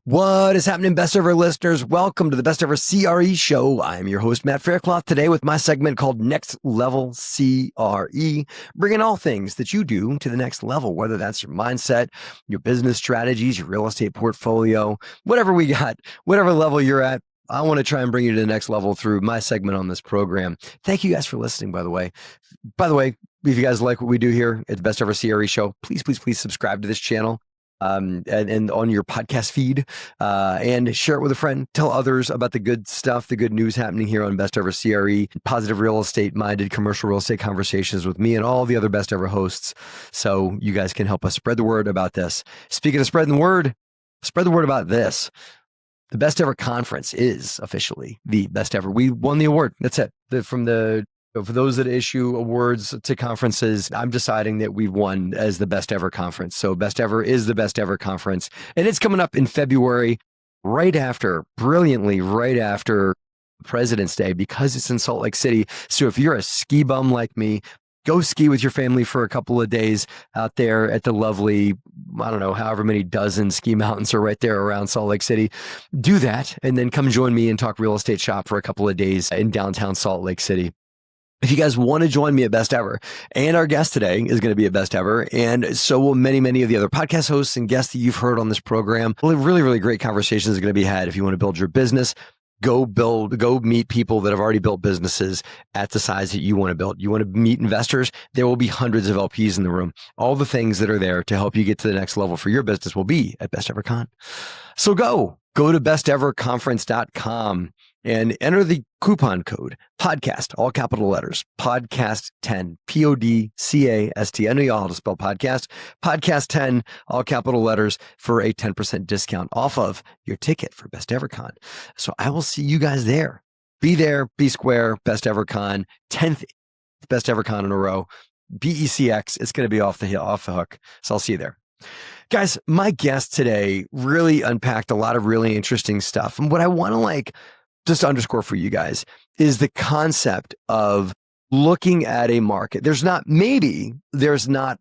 What is happening, best ever listeners? Welcome to the Best Ever CRE show. I am your host, Matt Faircloth, today with my segment called Next Level CRE, bringing all things that you do to the next level, whether that's your mindset, your business strategies, your real estate portfolio, whatever we got, whatever level you're at. I want to try and bring you to the next level through my segment on this program. Thank you guys for listening, by the way. If you guys like what we do here at the Best Ever CRE show, please subscribe to this channel. And on your podcast feed, and share it with a friend. Tell others about the good stuff, the good news happening here on Best Ever CRE, positive real estate minded commercial real estate conversations with me and all the other best ever hosts. So you guys can help us spread the word about this. Speaking of spreading the word, spread the word about this. The Best Ever Conference is officially the best ever. We won the award. That's it. For those that issue awards to conferences, I'm deciding that we've won as the best ever conference. So Best Ever is the best ever conference. And it's coming up in February, brilliantly right after President's Day, because it's in Salt Lake City. So if you're a ski bum like me, go ski with your family for a couple of days out there at the lovely, I don't know, however many dozen ski mountains are right there around Salt Lake City. Do that and then come join me and talk real estate shop for a couple of days in downtown Salt Lake City. If you guys want to join me at Best Ever, and our guest today is going to be at Best Ever, and so will many of the other podcast hosts and guests that you've heard on this program. Really great conversations are going to be had. If you want to build your business, go meet people that have already built businesses at the size that you want to build. You want to meet investors, there will be hundreds of LPs in the room. All the things that are there to help you get to the next level for your business will be at Best Ever Con. So go to besteverconference.com and enter the coupon code podcast, all capital letters, podcast 10, PODCAST. I know y'all how to spell podcast 10, all capital letters, for a 10% discount off of your ticket for Best Ever Con. So I will see you guys there. Be there, be square, Best Ever Con, 10th Best Ever Con in a row, BECX. It's going to be off the hook. So I'll see you there. Guys, my guest today really unpacked a lot of really interesting stuff. And what I want to just to underscore for you guys is the concept of looking at a market. There's not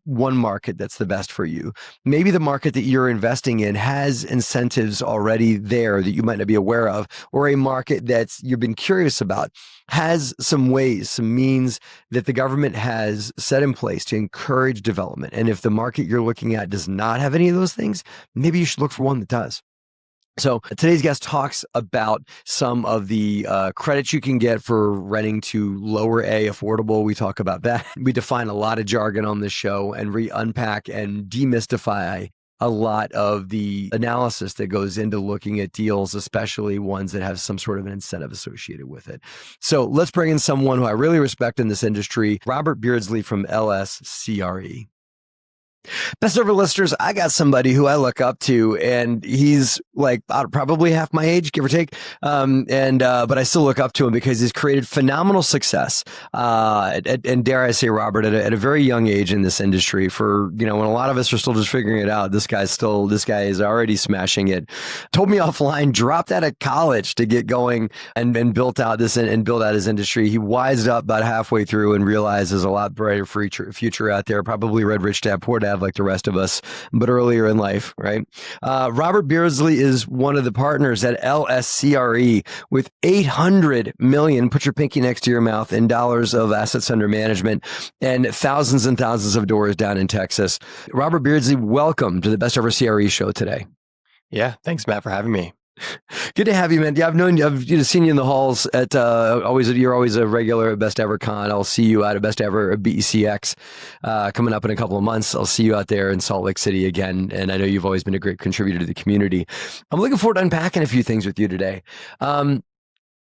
one market that's the best for you. Maybe the market that you're investing in has incentives already there that you might not be aware of, or a market that's you've been curious about has some ways, some means that the government has set in place to encourage development. And if the market you're looking at does not have any of those things, maybe you should look for one that does. So today's guest talks about some of the credits you can get for renting to lower A affordable. We talk about that. We define a lot of jargon on this show and unpack and demystify a lot of the analysis that goes into looking at deals, especially ones that have some sort of an incentive associated with it. So let's bring in someone who I really respect in this industry, Robert Beardsley from LS CRE. Best ever listeners, I got somebody who I look up to, and he's probably half my age, give or take. But I still look up to him because he's created phenomenal success. And dare I say, Robert, at a very young age in this industry, for, when a lot of us are still just figuring it out, this guy is already smashing it. Told me offline, dropped out of college to get going and built out his industry. He wised up about halfway through and realized there's a lot brighter future out there. Probably read Rich Dad Poor Dad like the rest of us, but earlier in life, right? Robert Beardsley is one of the partners at LSCRE with $800 million, put your pinky next to your mouth, in dollars of assets under management and thousands and thousands of doors down in Texas. Robert Beardsley, welcome to the Best Ever CRE show today. Yeah, thanks, Matt, for having me. Good to have you, man. Yeah, I've seen you in the halls at you're always a regular at Best Ever Con. I'll see you out at Best Ever BECX coming up in a couple of months. I'll see you out there in Salt Lake City again. And I know you've always been a great contributor to the community. I'm looking forward to unpacking a few things with you today.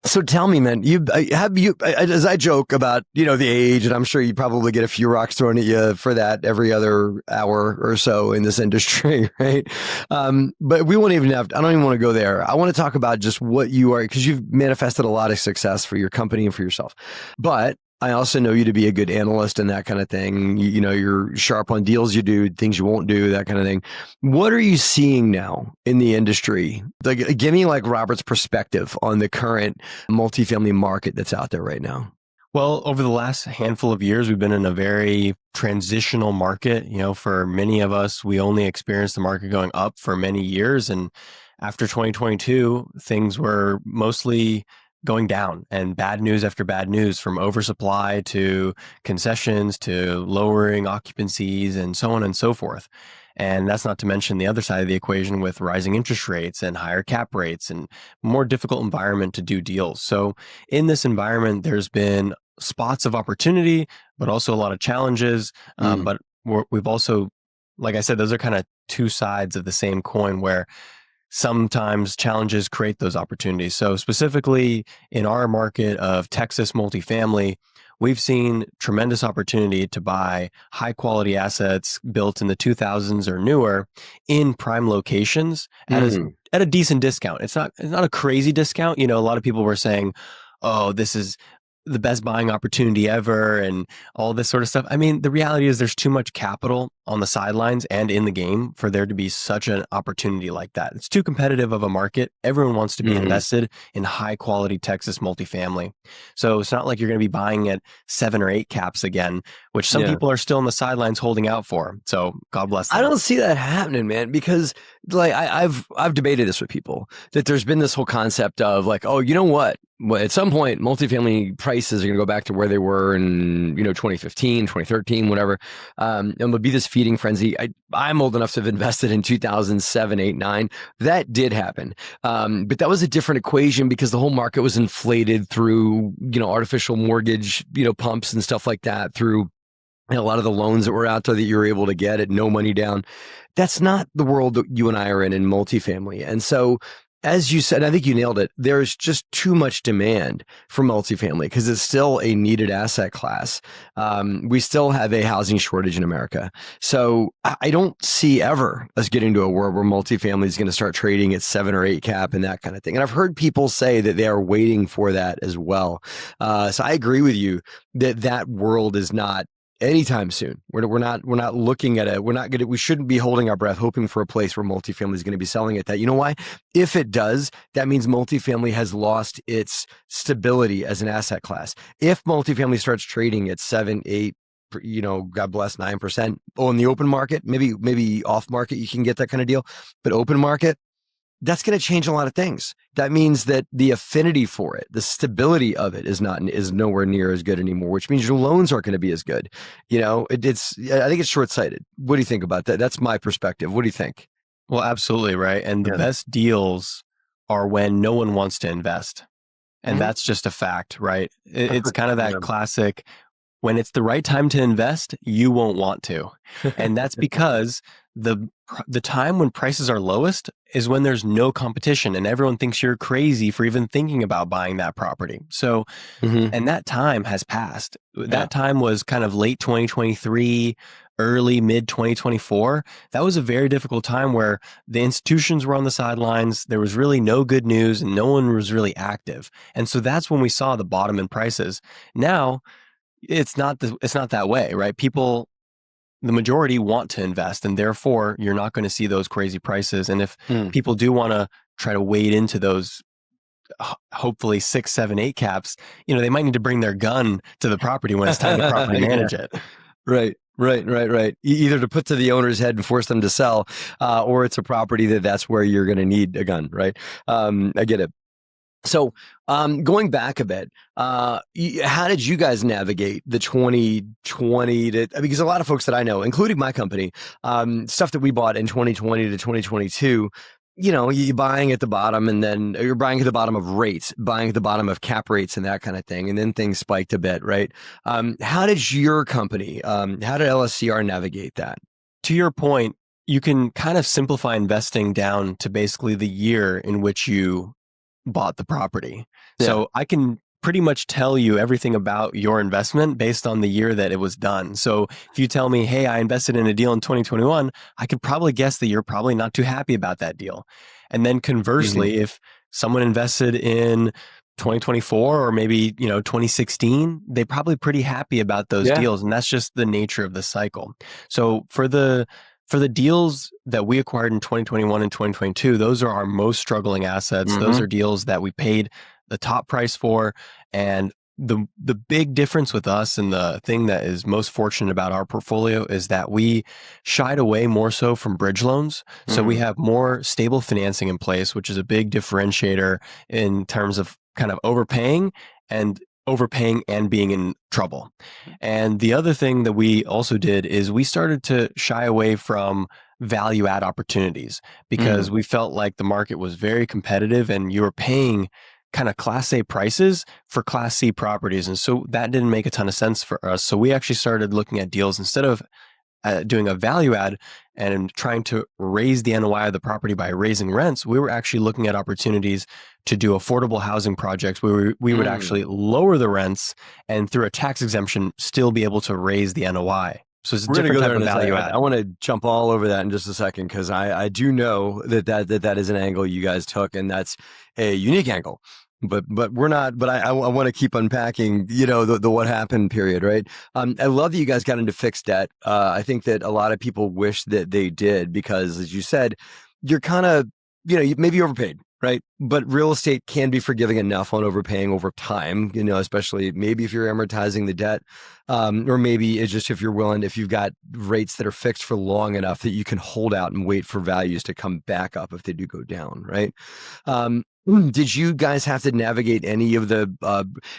So tell me, man, as I joke about, the age, and I'm sure you probably get a few rocks thrown at you for that every other hour or so in this industry, right? But I don't even want to go there. I want to talk about just what you are, because you've manifested a lot of success for your company and for yourself. But I also know you to be a good analyst and that kind of thing. You're sharp on deals you do, things you won't do, that kind of thing. What are you seeing now in the industry? Give me Robert's perspective on the current multifamily market that's out there right now. Well, over the last handful of years, we've been in a very transitional market. For many of us, we only experienced the market going up for many years. And after 2022, things were mostly going down, and bad news after bad news, from oversupply to concessions to lowering occupancies and so on and so forth. And that's not to mention the other side of the equation with rising interest rates and higher cap rates and more difficult environment to do deals. So in this environment, there's been spots of opportunity, but also a lot of challenges. But we've also, like I said, those are kind of two sides of the same coin, where sometimes challenges create those opportunities. So specifically in our market of Texas multifamily, we've seen tremendous opportunity to buy high quality assets built in the 2000s or newer in prime locations at a decent discount. It's not a crazy discount. A lot of people were saying, oh, this is the best buying opportunity ever and all this sort of stuff. I mean, the reality is there's too much capital on the sidelines and in the game for there to be such an opportunity like that. It's too competitive of a market. Everyone wants to be invested in high quality Texas multifamily. So it's not like you're going to be buying at 7 or 8 caps again, which some people are still on the sidelines holding out for. So God bless them. I don't see that happening, man, because like I've debated this with people, that there's been this whole concept of like, oh, you know what? Well, at some point, multifamily prices are going to go back to where they were in 2015, 2013, whatever. And there'll be this feeding frenzy. I'm old enough to have invested in 2007, 8, 9. That did happen. But that was a different equation because the whole market was inflated through, artificial mortgage, pumps and stuff like that, through a lot of the loans that were out there that you were able to get at no money down. That's not the world that you and I are in multifamily. And so, as you said, I think you nailed it. There's just too much demand for multifamily because it's still a needed asset class. We still have a housing shortage in America. So I don't see ever us getting to a world where multifamily is going to start trading at 7 or 8 cap and that kind of thing. And I've heard people say that they are waiting for that as well. So I agree with you that world is not anytime soon. We're not looking at we shouldn't be holding our breath hoping for a place where multifamily is going to be selling at that. You know why? If it does, that means multifamily has lost its stability as an asset class. If multifamily starts trading at 7, 8, God bless, 9%. Oh, in the open market, maybe off market, you can get that kind of deal, but open market, that's going to change a lot of things. That means that the affinity for it, the stability of it is nowhere near as good anymore, which means your loans aren't going to be as good. I think it's short-sighted. What do you think about that? That's my perspective. What do you think? Well, absolutely, right. And the best deals are when no one wants to invest. And that's just a fact, right? It's kind of that classic, when it's the right time to invest, you won't want to. And that's because the time when prices are lowest is when there's no competition and everyone thinks you're crazy for even thinking about buying that property. So, and that time has passed. That time was kind of late 2023, early mid 2024. That was a very difficult time where the institutions were on the sidelines. There was really no good news and no one was really active. And so that's when we saw the bottom in prices. Now, it's not that way, right? People, the majority want to invest, and therefore you're not going to see those crazy prices. And if people do want to try to wade into those, hopefully 6, 7, 8 caps, they might need to bring their gun to the property when it's time to properly manage it. Right. Either to put to the owner's head and force them to sell, or it's a property that's where you're going to need a gun, right? I get it. So going back a bit, how did you guys navigate the 2020 because a lot of folks that I know, including my company, stuff that we bought in 2020 to 2022, you're buying at the bottom, and then you're buying at the bottom of rates, buying at the bottom of cap rates and that kind of thing. And then things spiked a bit, right? How did your company, how did LSCR navigate that? To your point, you can kind of simplify investing down to basically the year in which you bought the property. So I can pretty much tell you everything about your investment based on the year that it was done. So if you tell me, hey, I invested in a deal in 2021, I could probably guess that you're probably not too happy about that deal. And then conversely, if someone invested in 2024 or maybe 2016, they're probably pretty happy about those deals. And that's just the nature of the cycle. So for the deals that we acquired in 2021 and 2022, those are our most struggling assets. Those are deals that we paid the top price for, and the big difference with us, and the thing that is most fortunate about our portfolio, is that we shied away more so from bridge loans. So we have more stable financing in place, which is a big differentiator in terms of kind of and overpaying and being in trouble. And the other thing that we also did is we started to shy away from value add opportunities, because we felt like the market was very competitive and you were paying kind of Class A prices for Class C properties. And so that didn't make a ton of sense for us. So we actually started looking at deals instead of doing a value add and trying to raise the NOI of the property by raising rents. We were actually looking at opportunities to do affordable housing projects where we would actually lower the rents, and through a tax exemption, still be able to raise the NOI. So it's a different type of value add. I want to jump all over that in just a second, because I do know that is an angle you guys took, and that's a unique angle. But we're not. But I want to keep unpacking, the what happened period, right? I love that you guys got into fixed debt. I think that a lot of people wish that they did, because, as you said, you're kind of, maybe overpaid, right? But real estate can be forgiving enough on overpaying over time, especially maybe if you're amortizing the debt, or maybe it's just if you've got rates that are fixed for long enough that you can hold out and wait for values to come back up if they do go down, right? Did you guys have to navigate any of the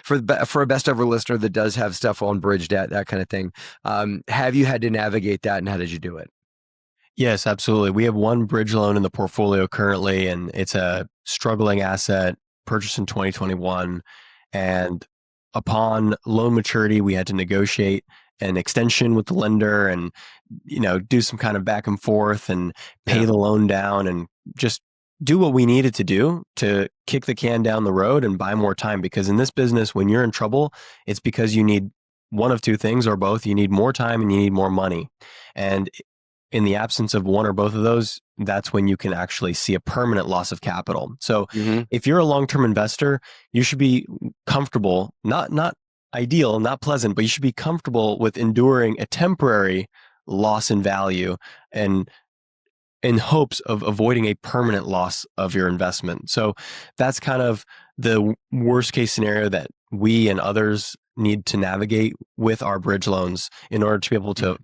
for a best ever listener that does have stuff on bridge debt, that kind of thing? Have you had to navigate that, and how did you do it? Yes, absolutely. We have one bridge loan in the portfolio currently, and it's a struggling asset purchased in 2021. And upon loan maturity, we had to negotiate an extension with the lender and, do some kind of back and forth and pay the loan down, and just do what we needed to do to kick the can down the road and buy more time. Because in this business, when you're in trouble, it's because you need one of two things, or both. You need more time and you need more money. And in the absence of one or both of those, that's when you can actually see a permanent loss of capital. So if you're a long-term investor, you should be comfortable, not ideal, not pleasant, but you should be comfortable with enduring a temporary loss in value, and in hopes of avoiding a permanent loss of your investment. So that's kind of the worst case scenario that we and others need to navigate with our bridge loans, in order to be able to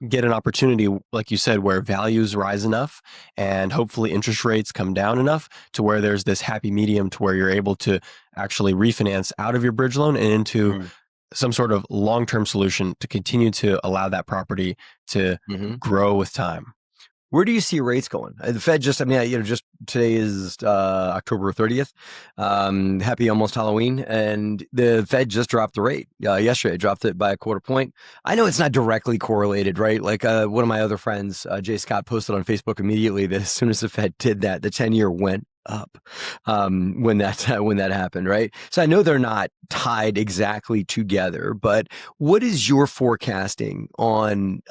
get an opportunity, like you said, where values rise enough and hopefully interest rates come down enough to where there's this happy medium to where you're able to actually refinance out of your bridge loan and into some sort of long-term solution to continue to allow that property to grow with time. Where do you see rates going? The Fed just today is October 30th. Happy almost Halloween. And the Fed just dropped the rate. Yesterday, dropped it by a quarter point. I know it's not directly correlated, right? Like one of my other friends, Jay Scott, posted on Facebook immediately that as soon as the Fed did that, the 10-year went up when that happened, right? So I know they're not tied exactly together, but what is your forecasting on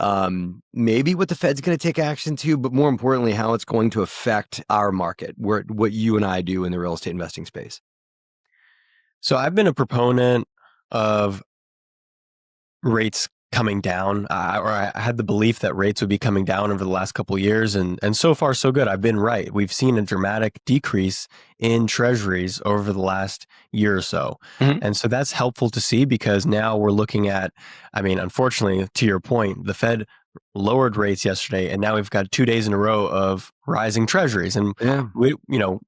maybe what the Fed's going to take action to, but more importantly, how it's going to affect our market, what you and I do in the real estate investing space? So I've been a proponent of rates coming down, or I had the belief that rates would be coming down over the last couple of years, and so far so good. I've been right. We've seen a dramatic decrease in treasuries over the last year or so, and so that's helpful to see, because now we're looking at, unfortunately, to your point, the Fed lowered rates yesterday, and now we've got 2 days in a row of rising treasuries, and we,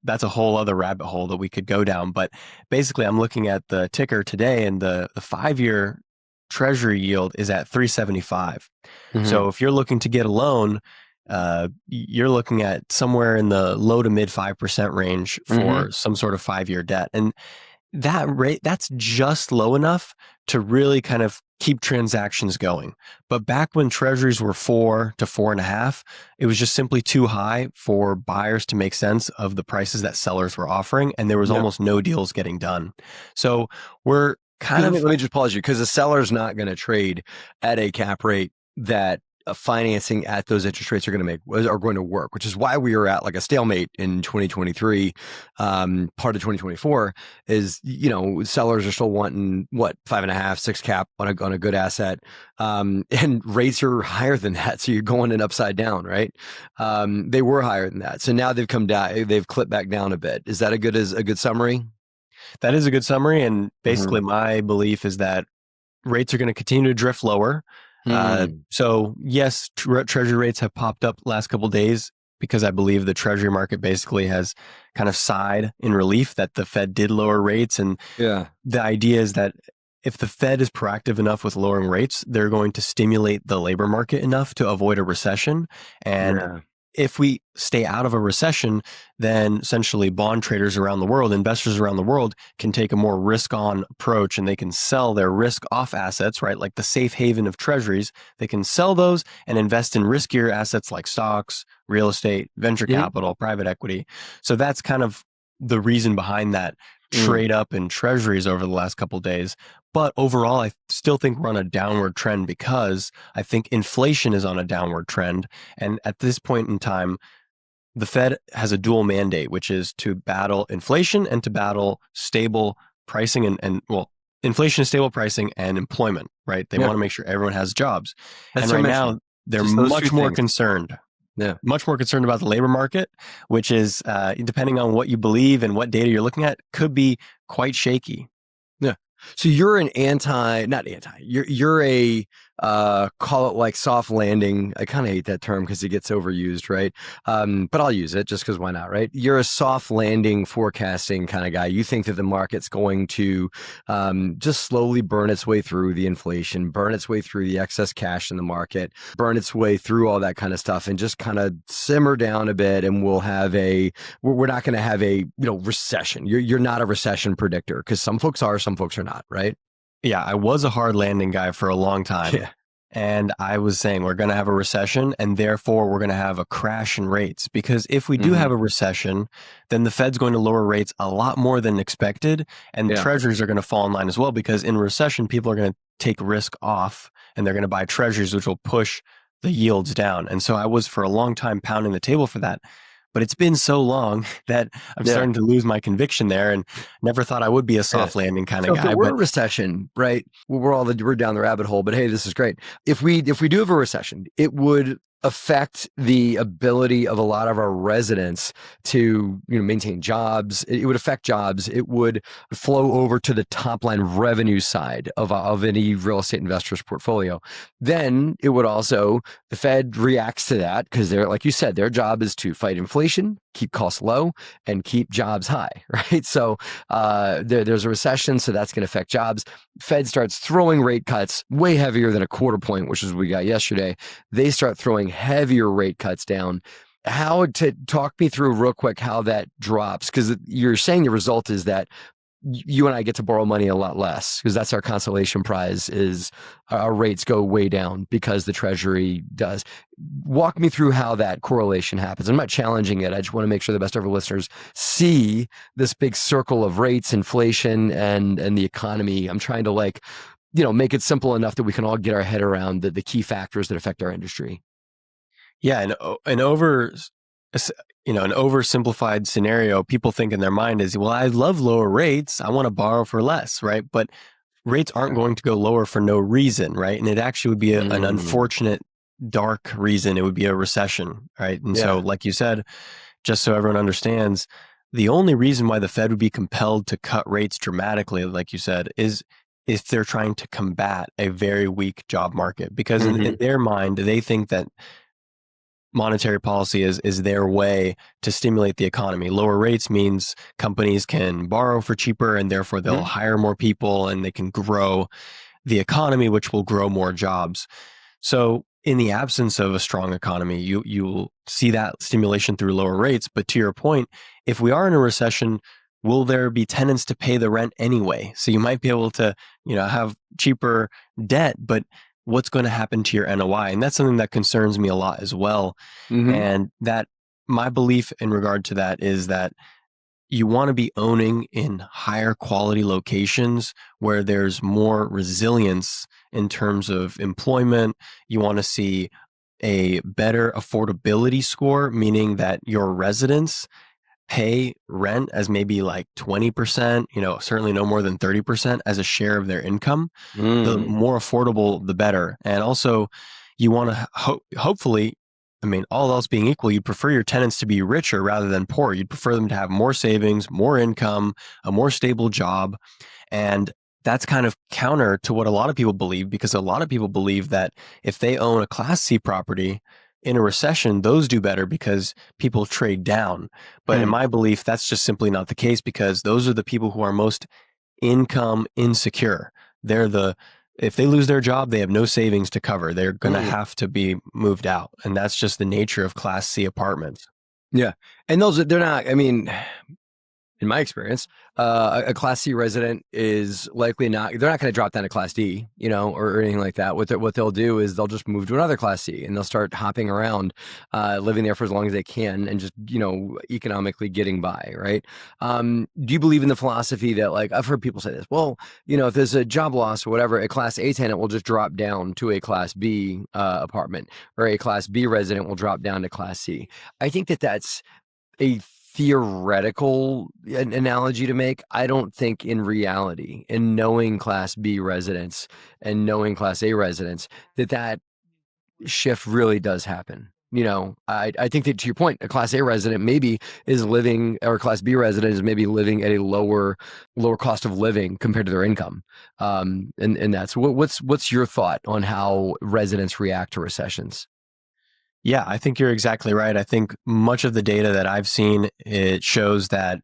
that's a whole other rabbit hole that we could go down. But basically, I'm looking at the ticker today, and the 5-year Treasury yield is at 3.75. So if you're looking to get a loan, you're looking at somewhere in the low to mid 5% range for some sort of 5-year debt. And that rate, that's just low enough to really kind of keep transactions going. But back when treasuries were 4 to 4.5, it was just simply too high for buyers to make sense of the prices that sellers were offering. And there was almost no deals getting done. So we're let me just pause you, because the seller's not going to trade at a cap rate that financing at those interest rates are going to work, which is why we are at like a stalemate in 2023. Part of 2024 is, sellers are still wanting 5.5, 6 cap on a good asset. And rates are higher than that. So you're going in upside down, right? They were higher than that. So now they've come down, they've clipped back down a bit. Is that a good summary? That is a good summary. And Hmm. basically, my belief is that rates are going to continue to drift lower. Hmm. So yes, treasury rates have popped up last couple of days because I believe the treasury market basically has kind of sighed in relief that the Fed did lower rates. And Yeah. the idea is that if the Fed is proactive enough with lowering rates, they're going to stimulate the labor market enough to avoid a recession. And Yeah. if we stay out of a recession, then essentially bond traders around the world, investors around the world can take a more risk on approach and they can sell their risk off assets, right? Like the safe haven of treasuries. They can sell those and invest in riskier assets like stocks, real estate, venture Hmm. capital, private equity. So that's kind of the reason behind that Mm. trade up in treasuries over the last couple of days. But overall, I still think we're on a downward trend because I think inflation is on a downward trend. And at this point in time, the Fed has a dual mandate, which is to battle inflation and to battle stable pricing and well, inflation and stable pricing and employment, right? They Yeah. want to make sure everyone has jobs. That's And their right mission. now, they're Just those two things. Yeah. much more concerned about the labor market, which is, depending on what you believe and what data you're looking at, could be quite shaky. Yeah. So you're an not anti. You're a call it like soft landing. I kind of hate that term because it gets overused, right? But I'll use it just because why not, right? You're a soft landing forecasting kind of guy. You think that the market's going to just slowly burn its way through the inflation, burn its way through the excess cash in the market, burn its way through all that kind of stuff, and just kind of simmer down a bit, and we're not going to have a recession. You're not a recession predictor because some folks are, some folks are not, right? Yeah, I was a hard landing guy for a long time. Yeah. And I was saying we're going to have a recession and therefore we're going to have a crash in rates. Because if we do Hmm. have a recession, then the Fed's going to lower rates a lot more than expected. And Yeah. treasuries are going to fall in line as well. Because in recession, people are going to take risk off and they're going to buy treasuries, which will push the yields down. And so I was for a long time pounding the table for that. But it's been so long that I'm Yeah. starting to lose my conviction there and never thought I would be a Yeah. soft landing kind So of if there guy. were But a recession, right? We're down the rabbit hole, but hey, this is great. If we do have a recession, it would affect the ability of a lot of our residents to maintain jobs. It would affect jobs. It would flow over to the top line revenue side of any real estate investor's portfolio. Then it would also, the Fed reacts to that because they're, like you said, their job is to fight inflation, keep costs low, and keep jobs high, right? So there's a recession, so that's going to affect jobs. Fed starts throwing rate cuts way heavier than a quarter point, which is what we got yesterday. They start throwing heavier rate cuts down. How to talk me through real quick how that drops? Because you're saying the result is that you and I get to borrow money a lot less because that's our consolation prize is our rates go way down because the treasury does. Walk me through how that correlation happens. I'm not challenging it. I just want to make sure the best of our listeners see this big circle of rates, inflation, and the economy. I'm trying to make it simple enough that we can all get our head around the key factors that affect our industry. yeah, an oversimplified scenario, people think in their mind is, well, I love lower rates. I want to borrow for less, right? But rates aren't going to go lower for no reason, right? And it actually would be an Mm, unfortunate, dark reason. It would be a recession, right? And so, yeah. like you said, just so everyone understands, the only reason why the Fed would be compelled to cut rates dramatically, like you said, is if they're trying to combat a very weak job market. Because in Hmm. their mind, they think that monetary policy is their way to stimulate the economy. Lower rates means companies can borrow for cheaper and therefore they'll hire more people and they can grow the economy, which will grow more jobs. So in the absence of a strong economy, you'll see that stimulation through lower rates. But to your point, if we are in a recession, will there be tenants to pay the rent anyway? So you might be able to, have cheaper debt, but what's going to happen to your NOI? And that's something that concerns me a lot as well. Hmm. And that my belief in regard to that is that you want to be owning in higher quality locations where there's more resilience in terms of employment. You want to see a better affordability score, meaning that your residents pay rent as maybe like 20%, certainly no more than 30% as a share of their income. The Mm. more affordable, the better. And also, you want to hopefully I mean, all else being equal, you'd prefer your tenants to be richer rather than poor. You'd prefer them to have more savings, more income, a more stable job. And that's kind of counter to what a lot of people believe, because a lot of people believe that if they own a Class C property in a recession, those do better because people trade down. But in my belief, that's just simply not the case, because those are the people who are most income insecure. If they lose their job, they have no savings to cover. They're going to have to be moved out. And that's just the nature of Class C apartments. Yeah. And they're not, I mean, in my experience, a Class C resident is likely they're not going to drop down to Class D, or anything like that. What they'll do is they'll just move to another Class C, and they'll start hopping around, living there for as long as they can, and just, economically getting by, right? Do you believe in the philosophy that, like, I've heard people say this, well, if there's a job loss or whatever, a Class A tenant will just drop down to a Class B apartment, or a Class B resident will drop down to Class C. I think that's a theoretical analogy to make. I don't think in reality, in knowing Class B residents and knowing Class A residents, that shift really does happen. I think that, to your point, a Class A resident maybe is living, or a Class B resident is maybe living at a lower cost of living compared to their income. And that's what's your thought on how residents react to recessions? Yeah, I think you're exactly right. I think much of the data that I've seen, it shows that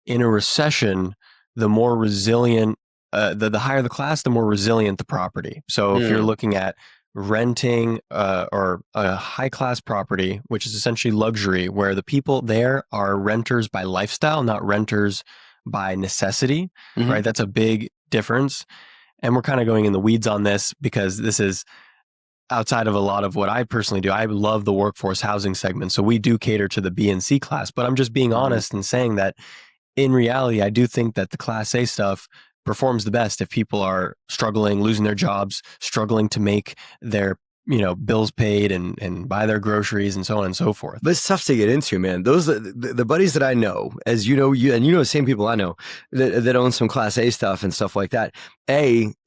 in a recession, the more resilient, the higher the class, the more resilient the property. So if you're looking at renting or a high class property, which is essentially luxury, where the people there are renters by lifestyle, not renters by necessity, right? That's a big difference. And we're kind of going in the weeds on this because this is outside of a lot of what I personally do. I love the workforce housing segment. So we do cater to the B and C class, but I'm just being honest and saying that in reality, I do think that the Class A stuff performs the best if people are struggling, losing their jobs, struggling to make their bills paid and buy their groceries and so on and so forth. But it's tough to get into, man. Those the buddies that I know, as you know, the same people I know that own some Class A stuff and stuff like that.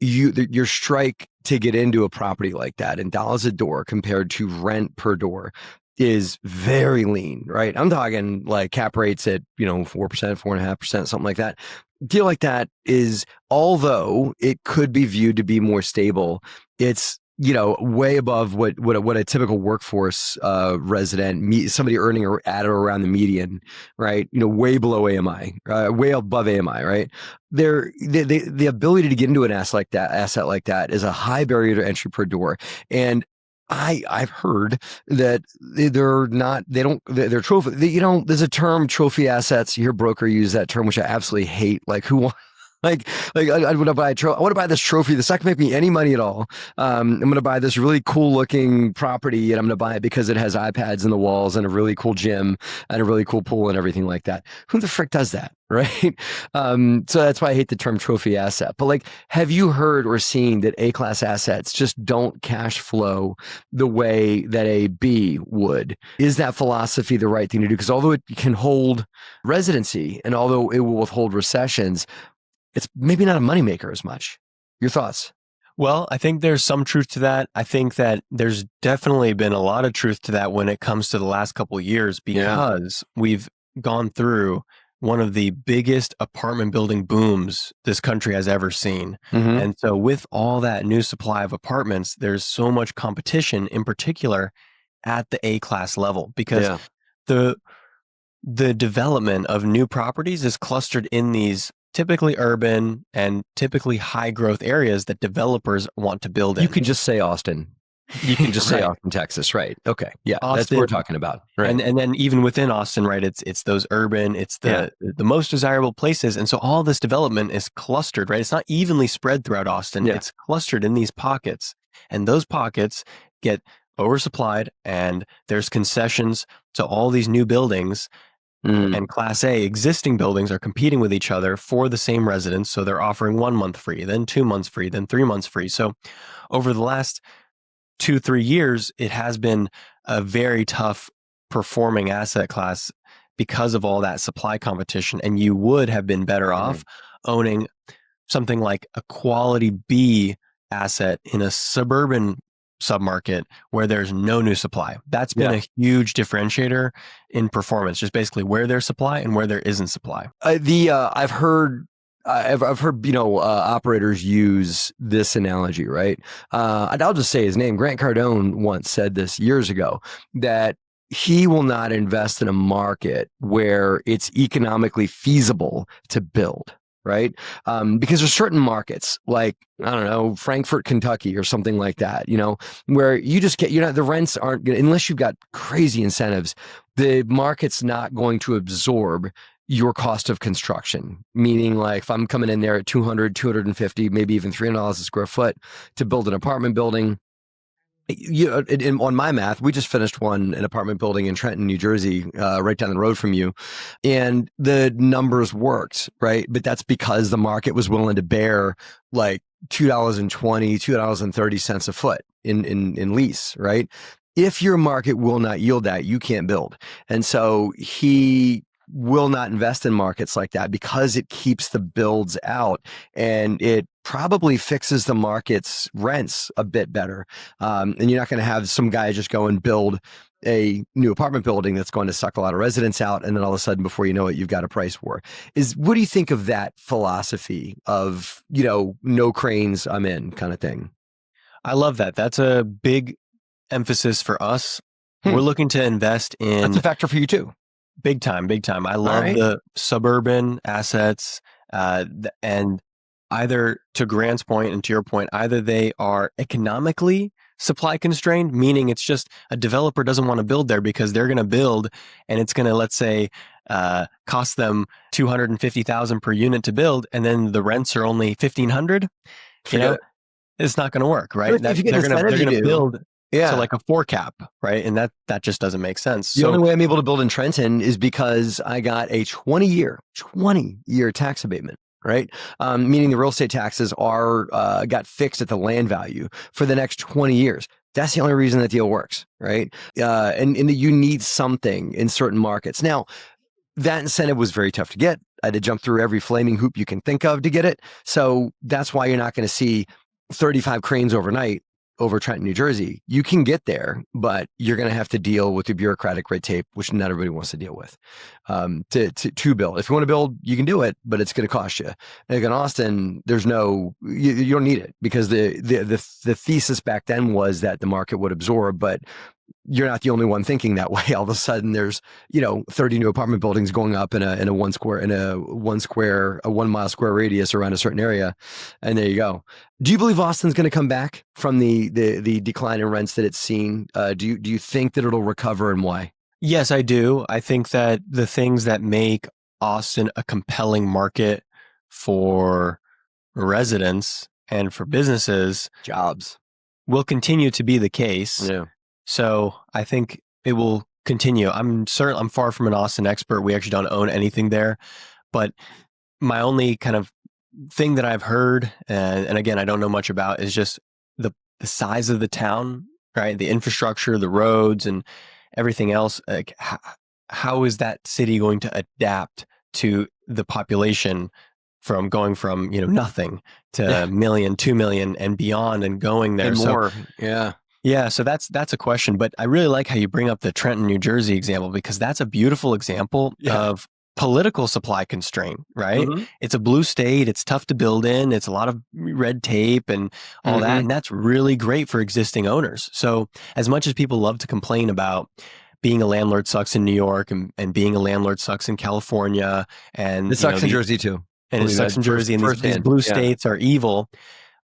Your strike to get into a property like that in dollars a door compared to rent per door is very lean, right? I'm talking like cap rates at 4%, 4.5%, something like that. Deal like that is, although it could be viewed to be more stable, it's way above what a typical workforce resident, somebody earning at or around the median, right? Way below AMI, way above AMI, right? The ability to get into an asset like that is a high barrier to entry per door. And I've heard that they're trophy. There's a term, trophy assets. You hear broker use that term, which I absolutely hate. Like, who wants? I want to buy I want to buy this trophy. This not going to make me any money at all. I'm going to buy this really cool looking property, and I'm going to buy it because it has iPads in the walls and a really cool gym and a really cool pool and everything like that. Who the frick does that, right? So that's why I hate the term trophy asset. But have you heard or seen that A-class assets just don't cash flow the way that a B would? Is that philosophy the right thing to do? Because although it can hold residency and although it will withhold recessions, it's maybe not a moneymaker as much. Your thoughts? Well, I think there's some truth to that. I think that there's definitely been a lot of truth to that when it comes to the last couple of years, because we've gone through one of the biggest apartment building booms this country has ever seen. And so with all that new supply of apartments, there's so much competition, in particular at the A-class level, because the development of new properties is clustered in these typically urban and typically high growth areas that developers want to build in. You can just say Austin. You can just say Austin, Texas, right? Okay, yeah, Austin, that's what we're talking about, right? And then even within Austin, right? It's those urban, it's the most desirable places, and so all this development is clustered, right? It's not evenly spread throughout Austin. It's clustered in these pockets, and those pockets get oversupplied, and there's concessions to all these new buildings. And Class A existing buildings are competing with each other for the same residents. So they're offering 1 month free, then 2 months free, then 3 months free. So over the last 2-3 years, it has been a very tough performing asset class because of all that supply competition. And you would have been better off owning something like a quality B asset in a suburban submarket where there's no new supply. That's been Yeah. a huge differentiator in performance, just basically where there's supply and where there isn't supply. I've heard. I've heard operators use this analogy, right? And I'll just say his name. Grant Cardone once said this years ago that he will not invest in a market where it's economically feasible to build, right? Because there's certain markets like, I don't know, Frankfort, Kentucky or something like that, where you just get, the rents aren't going to, unless you've got crazy incentives, the market's not going to absorb your cost of construction. Meaning, like, if I'm coming in there at 200, 250, maybe even $300 a square foot to build an apartment building, on my math, we just finished an apartment building in Trenton, New Jersey, right down the road from you, and the numbers worked, right? But that's because the market was willing to bear like $2.20, $2.30 a foot in lease, right? If your market will not yield that, you can't build. And so he will not invest in markets like that because it keeps the builds out, and it probably fixes the market's rents a bit better. And you're not going to have some guy just go and build a new apartment building that's going to suck a lot of residents out, and then all of a sudden, before you know it, you've got a price war. What do you think of that philosophy of, no cranes, I'm in kind of thing? I love that. That's a big emphasis for us. We're looking to invest in. That's a factor for you too. Big time, big time. I love the suburban assets, and either, to Grant's point and to your point, either they are economically supply constrained, meaning it's just a developer doesn't want to build there because they're going to build and it's going to, let's say, cost them $250,000 per unit to build, and then the rents are only $1,500. It's not going to work, right? If you get they're going to build. Yeah. So like a 4 cap, right? And that just doesn't make sense. The only way I'm able to build in Trenton is because I got a 20-year tax abatement, right? Meaning the real estate taxes got fixed at the land value for the next 20 years. That's the only reason that deal works, right? And you need something in certain markets. Now, that incentive was very tough to get. I had to jump through every flaming hoop you can think of to get it. So that's why you're not going to see 35 cranes overnight over Trenton, New Jersey. You can get there, but you're going to have to deal with the bureaucratic red tape, which not everybody wants to deal with, to build. If you want to build, you can do it, but it's going to cost you. Like in Austin, you don't need it, because the thesis back then was that the market would absorb, but you're not the only one thinking that way. All of a sudden there's, 30 new apartment buildings going up in a 1 mile square radius around a certain area. And there you go. Do you believe Austin's going to come back from the decline in rents that it's seen? Do you think that it'll recover, and why? Yes, I do. I think that the things that make Austin a compelling market for residents and for businesses, Jobs, will continue to be the case. Yeah. So I think it will continue. I'm far from an Austin expert. We actually don't own anything there, but my only kind of thing that I've heard, and again, I don't know much about, is just the size of the town, right? The infrastructure, the roads, and everything else. Like, how is that city going to adapt to the population from going from nothing to a million, 2 million, and beyond, and going there and more? Yeah, so that's a question. But I really like how you bring up the Trenton, New Jersey example, because that's a beautiful example of political supply constraint, right? Mm-hmm. It's a blue state. It's tough to build in. It's a lot of red tape and all that. And that's really great for existing owners. So as much as people love to complain about being a landlord sucks in New York, and being a landlord sucks in California, and it sucks in Jersey too. And it sucks in Jersey, and these blue states are evil.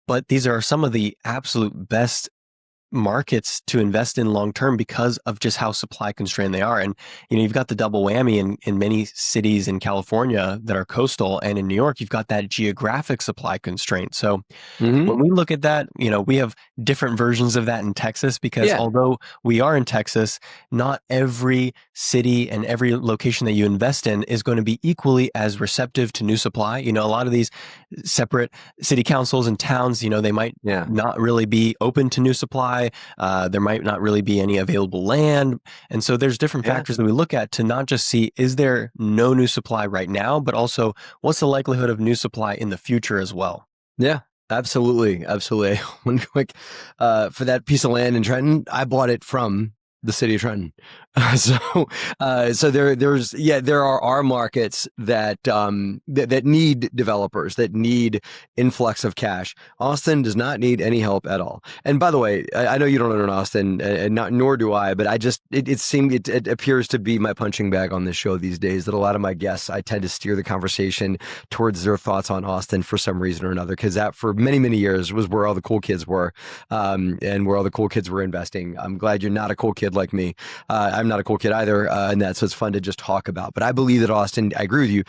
But these are some of the absolute best markets to invest in long term because of just how supply constrained they are. And you've got the double whammy in many cities in California that are coastal, and in New York you've got that geographic supply constraint. So when we look at that, we have different versions of that in Texas, because although we are in Texas, not every city and every location that you invest in is going to be equally as receptive to new supply. A lot of these separate city councils and towns, they might not really be open to new supply. There might not really be any available land. And so there's different factors that we look at to not just see, is there no new supply right now, but also what's the likelihood of new supply in the future as well? Yeah. Absolutely. Absolutely. One quick, for that piece of land in Trenton, I bought it from the city of Trenton. So there are our markets that need developers, that need influx of cash. Austin does not need any help at all. And by the way, I know you don't own in Austin, and not nor do I, but it appears to be my punching bag on this show these days that a lot of my guests, I tend to steer the conversation towards their thoughts on Austin for some reason or another, because that for many, many years was where all the cool kids were, and where all the cool kids were investing. I'm glad you're not a cool kid like me. I'm not a cool kid either, and so it's fun to just talk about. But I believe that Austin, I agree with you,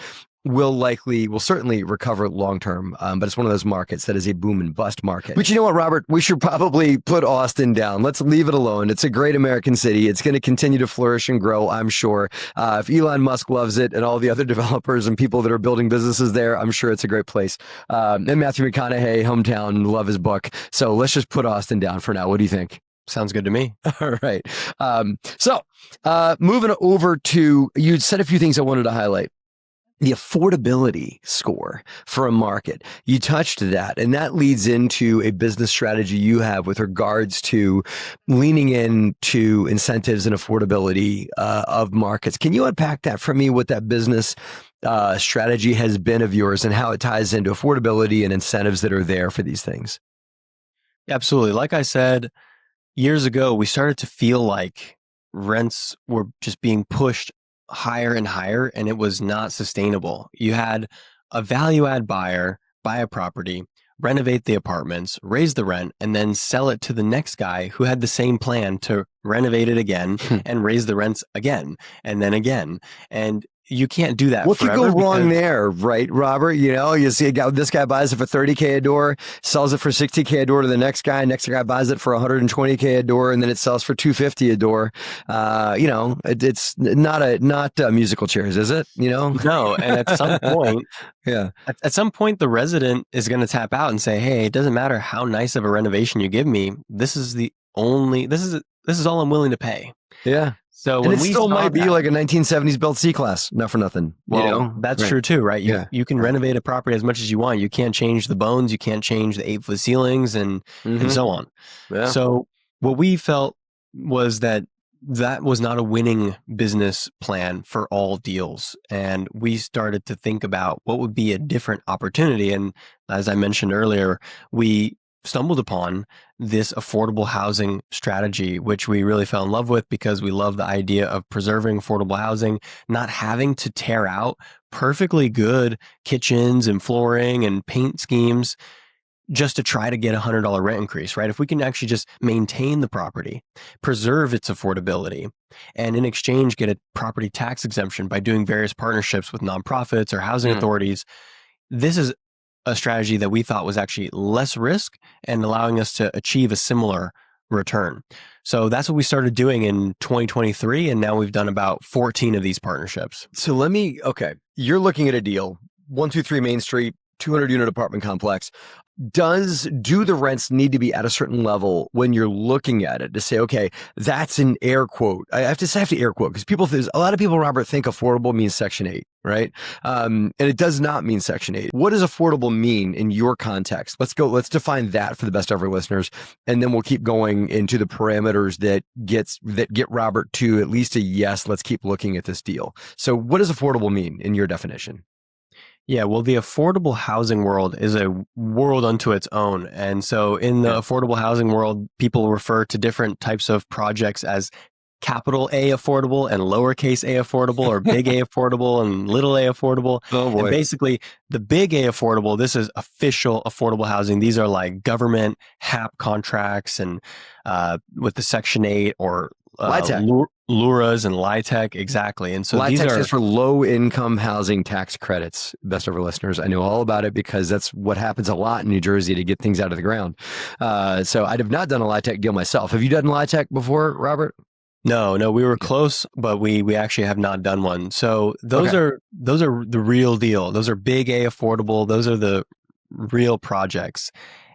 will certainly recover long term. But it's one of those markets that is a boom and bust market. But you know what, Robert? We should probably put Austin down. Let's leave it alone. It's a great American city. It's going to continue to flourish and grow, I'm sure. If Elon Musk loves it and all the other developers and people that are building businesses there, I'm sure it's a great place. And Matthew McConaughey, hometown, love his book. So let's just put Austin down for now. What do you think? Sounds good to me. All right. Moving over to, you said a few things I wanted to highlight. The affordability score for a market. You touched that, and that leads into a business strategy you have with regards to leaning into incentives and affordability of markets. Can you unpack that for me, what that business strategy has been of yours and how it ties into affordability and incentives that are there for these things? Absolutely. Like I said, years ago, we started to feel like rents were just being pushed higher and higher, and it was not sustainable. You had a value add buyer buy a property, renovate the apartments, raise the rent, and then sell it to the next guy who had the same plan to renovate it again and raise the rents again and then again. And you can't do that. What could go wrong there, right, Robert? You know, you see this guy buys it for $30K a door, sells it for $60K a door to the next guy. Next guy buys it for $120K a door, and then it sells for $250 a door. It's not musical chairs, is it? You know, no. And at some point, yeah, at some point, the resident is going to tap out and say, "Hey, it doesn't matter how nice of a renovation you give me. This is all I'm willing to pay." Yeah. So and it still might be like a 1970s built C-Class, not for nothing. Well, that's true too, right? You can renovate a property as much as you want. You can't change the bones, you can't change the 8-foot ceilings, and so on. Yeah. So what we felt was that was not a winning business plan for all deals, and we started to think about what would be a different opportunity. And as I mentioned earlier, we stumbled upon this affordable housing strategy, which we really fell in love with because we love the idea of preserving affordable housing, not having to tear out perfectly good kitchens and flooring and paint schemes just to try to get $100 rent increase, right? If we can actually just maintain the property, preserve its affordability, and in exchange get a property tax exemption by doing various partnerships with nonprofits or housing authorities, this is a strategy that we thought was actually less risk and allowing us to achieve a similar return. So that's what we started doing in 2023. And now we've done about 14 of these partnerships. So you're looking at a deal, 123 Main Street, 200 unit apartment complex. Do the rents need to be at a certain level when you're looking at it to say, okay, that's an air quote. I have to air quote because a lot of people, Robert, think affordable means Section 8, right? And it does not mean Section 8. What does affordable mean in your context? Let's define that for the best ever listeners. And then we'll keep going into the parameters that get Robert to at least a yes, let's keep looking at this deal. So what does affordable mean in your definition? Yeah, well, the affordable housing world is a world unto its own. And so in the affordable housing world, people refer to different types of projects as capital A affordable and lowercase a affordable, or big A affordable and little a affordable. Oh boy. And basically, the big A affordable, this is official affordable housing. These are like government HAP contracts and with the Section 8 or LURAs and LIHTC, exactly. And so LIHTC these are for low income housing tax credits. Best of our listeners, I know all about it because that's what happens a lot in New Jersey to get things out of the ground. So I have not done a LIHTC deal myself. Have you done LIHTC before, Robert? No, we were close, but we actually have not done one. So those are the real deal. Those are big A affordable. Those are the real projects.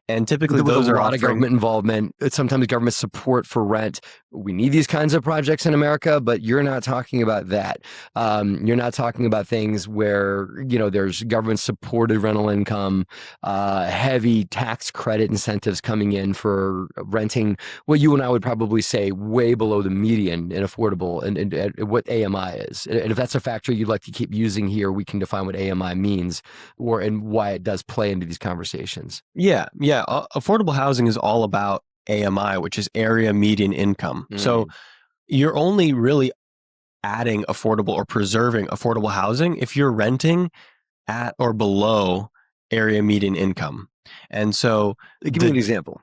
And typically with those a are lot of offering. government involvement, sometimes government support for rent. We need these kinds of projects in America, but you're not talking about that. You're not talking about things where, there's government supported rental income, heavy tax credit incentives coming in for renting what you and I would probably say way below the median in affordable and what AMI is. And if that's a factor you'd like to keep using here, we can define what AMI means and why it does play into these conversations. Yeah. Affordable housing is all about AMI, which is area median income. So you're only really adding affordable or preserving affordable housing if you're renting at or below area median income. And so Give me an example.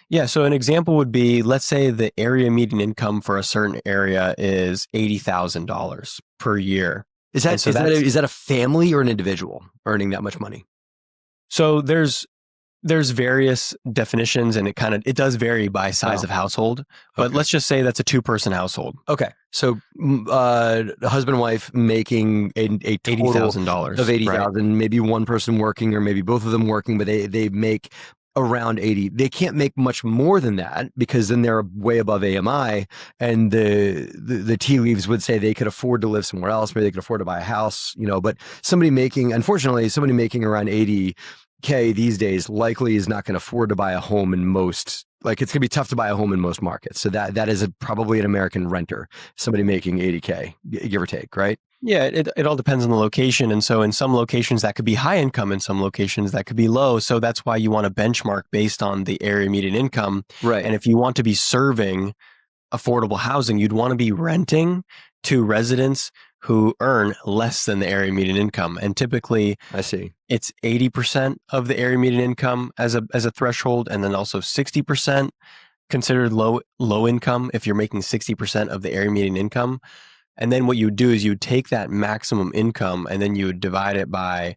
Yeah, so an example would be, let's say the area median income for a certain area is $80,000 per year. Is And so is that a family or an individual earning that much money? So there's various definitions, and it does vary by size of household. But let's just say that's a 2-person household. Okay, so husband and wife making a total $80,000 of $80,000. right? Maybe one person working, or maybe both of them working, but they make around 80. They can't make much more than that because then they're way above AMI. And the tea leaves would say they could afford to live somewhere else. Maybe they could afford to buy a house, but unfortunately, somebody making around 80K these days likely is not going to afford to buy a home in most, it's going to be tough to buy a home in most markets. So that is probably an American renter, somebody making 80K, give or take, right? Yeah, it all depends on the location. And so in some locations that could be high income, in some locations that could be low. So that's why you want to benchmark based on the area median income. Right. And if you want to be serving affordable housing, you'd want to be renting to residents who earn less than the area median income. And typically, I see, it's 80% of the area median income as a threshold, and then also 60% considered low income if you're making 60% of the area median income. And then what you would do is you would take that maximum income and then you would divide it by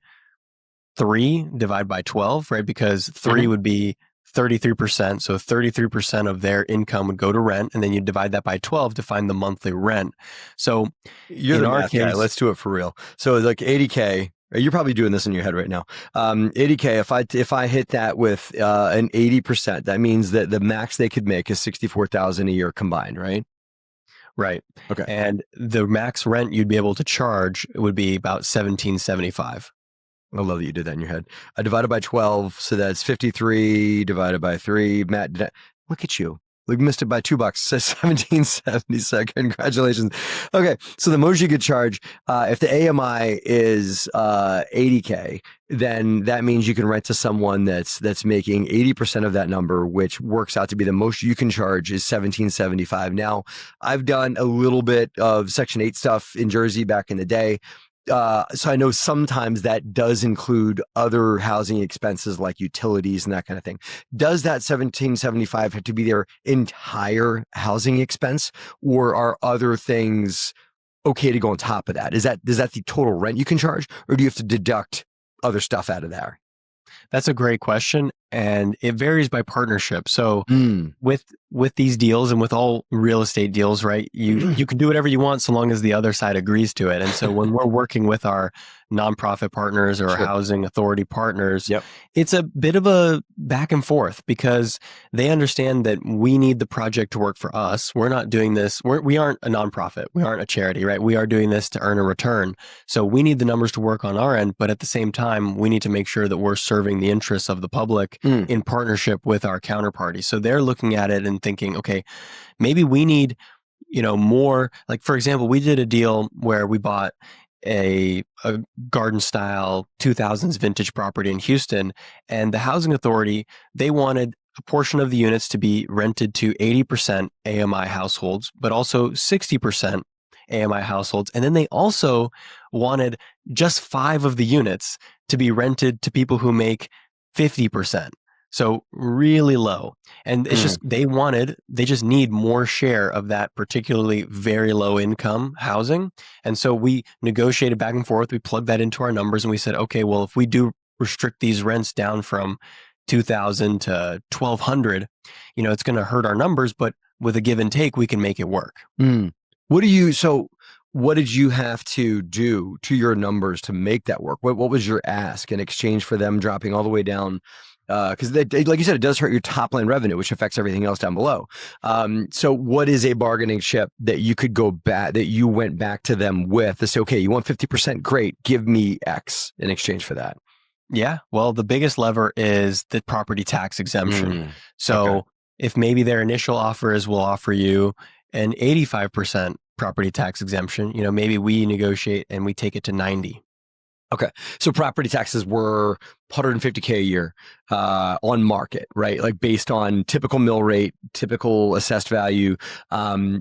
3, divide by 12, right? Because 3 would be 33%. So 33% of their income would go to rent, and then you divide that by 12 to find the monthly rent. So you're the math guy. Let's do it for real. So like 80K. You're probably doing this in your head right now. 80K. If I hit that with an 80%, that means that the max they could make is $64,000 a year combined, right? Right. Okay. And the max rent you'd be able to charge would be about $1,775. I love that you did that in your head. I divided by 12, so that's 53 divided by 3. Matt, look at you. We missed it by $2. So 1770. Congratulations. Okay, so the most you could charge, if the AMI is 80K, then that means you can rent to someone that's making 80% of that number, which works out to be the most you can charge is $1,775. Now, I've done a little bit of Section 8 stuff in Jersey back in the day. So I know sometimes that does include other housing expenses like utilities and that kind of thing. Does that $1,775 have to be their entire housing expense, or are other things okay to go on top of that? Is that the total rent you can charge, or do you have to deduct other stuff out of there? That's a great question, and it varies by partnership. So with these deals and with all real estate deals, right, you can do whatever you want so long as the other side agrees to it. And so when we're working with our nonprofit partners or our housing authority partners, it's a bit of a back and forth because they understand that we need the project to work for us. We're not doing this. We aren't a nonprofit. We aren't a charity, right? We are doing this to earn a return. So we need the numbers to work on our end, but at the same time, we need to make sure that we're serving the interests of the public in partnership with our counterparty. So they're looking at it and thinking, okay, maybe we need, more. Like, for example, we did a deal where we bought a garden style 2000s vintage property in Houston, and the housing authority, they wanted a portion of the units to be rented to 80% AMI households, but also 60% AMI households. And then they also wanted just 5 of the units to be rented to people who make 50%. So really low. And it's just, they just need more share of that particularly very low income housing. And so we negotiated back and forth. We plugged that into our numbers and we said, okay, well, if we do restrict these rents down from 2,000 to 1,200, it's going to hurt our numbers, but with a give and take, we can make it work. What did you have to do to your numbers to make that work? What was your ask in exchange for them dropping all the way down because like you said, it does hurt your top line revenue, which affects everything else down below. So what is a bargaining chip that you could go back, that you went back to them with to say, okay, you want 50%? Great. Give me X in exchange for that. Yeah. Well, the biggest lever is the property tax exemption. So Okay. if maybe their initial offer is we'll offer you an 85% property tax exemption, maybe we negotiate and we take it to 90. Okay. So property taxes were 150K a year on market, right? Like based on typical mill rate, typical assessed value.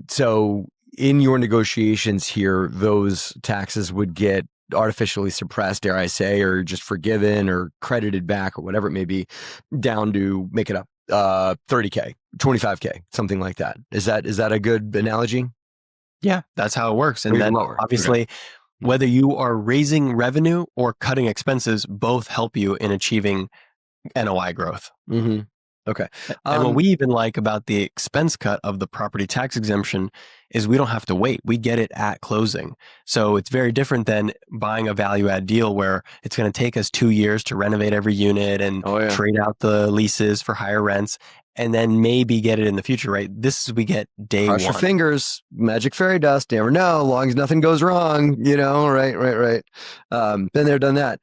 So in your negotiations here, those taxes would get artificially suppressed, dare I say, or just forgiven or credited back or whatever it may be, down to make it up 30K, 25K, something like that. Is that a good analogy? Yeah, that's how it works. Or And even then lower. obviously, Okay. whether you are raising revenue or cutting expenses, both help you in achieving NOI growth. Mm-hmm. Okay. And what we even like about the expense cut of the property tax exemption is we don't have to wait. We get it at closing. So it's very different than buying a value add deal where it's going to take us 2 years to renovate every unit and trade out the leases for higher rents and then maybe get it in the future, right? This is we get day Cross one. your fingers, magic fairy dust, never know, long as nothing goes wrong, right. Been there, done that.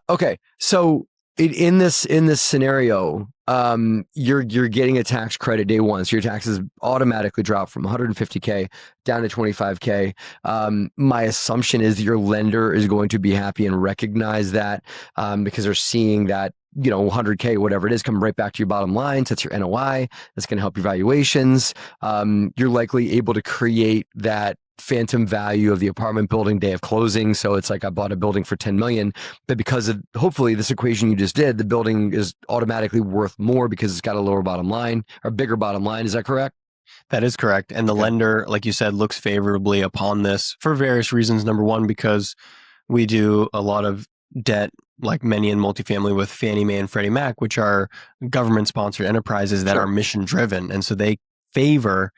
Okay. So in this scenario, you're getting a tax credit day one. So your taxes automatically drop from 150K down to 25K. My assumption is your lender is going to be happy and recognize that because they're seeing that 100K, whatever it is, come right back to your bottom line. So that's your NOI. That's going to help your valuations. You're likely able to create that phantom value of the apartment building day of closing. So it's like I bought a building for 10 million, but because of hopefully this equation you just did, the building is automatically worth more because it's got a lower bottom line or bigger bottom line. Is that correct? That is correct. And the lender, like you said, looks favorably upon this for various reasons. Number one, because we do a lot of debt, like many in multifamily, with Fannie Mae and Freddie Mac, which are government-sponsored enterprises that are mission-driven. And so they favor